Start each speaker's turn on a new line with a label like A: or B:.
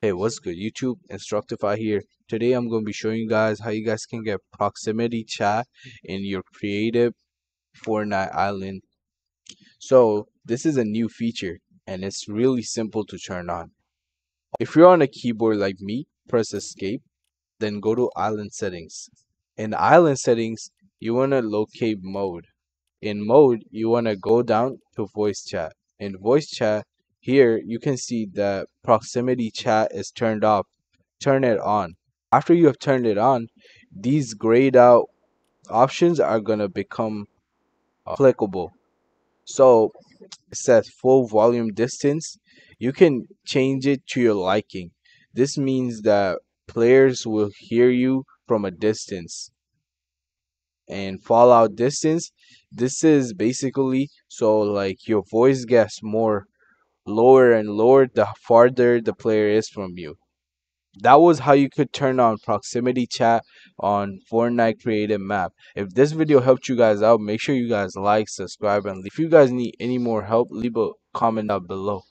A: Hey, what's good YouTube? Instructify here. Today I'm going to be showing you guys how you guys can get proximity chat in your creative Fortnite island. So this is a new feature and it's really simple to turn on. If you're on a keyboard like me, press escape, then go to island settings. In island settings, you want to locate mode. In mode, you want to go down to voice chat. In voice chat, here you can see that proximity chat is turned off. Turn it on. After you have turned it on, these grayed out options are gonna become applicable. So it says full volume distance. You can change it to your liking. This means that players will hear you from a distance. And fallout distance, this is basically so like your voice gets more lower and lower the farther the player is from you. That was how you could turn on proximity chat on Fortnite creative map. If this video helped you guys out, make sure you guys like, subscribe, and if you guys need any more help, leave a comment down below.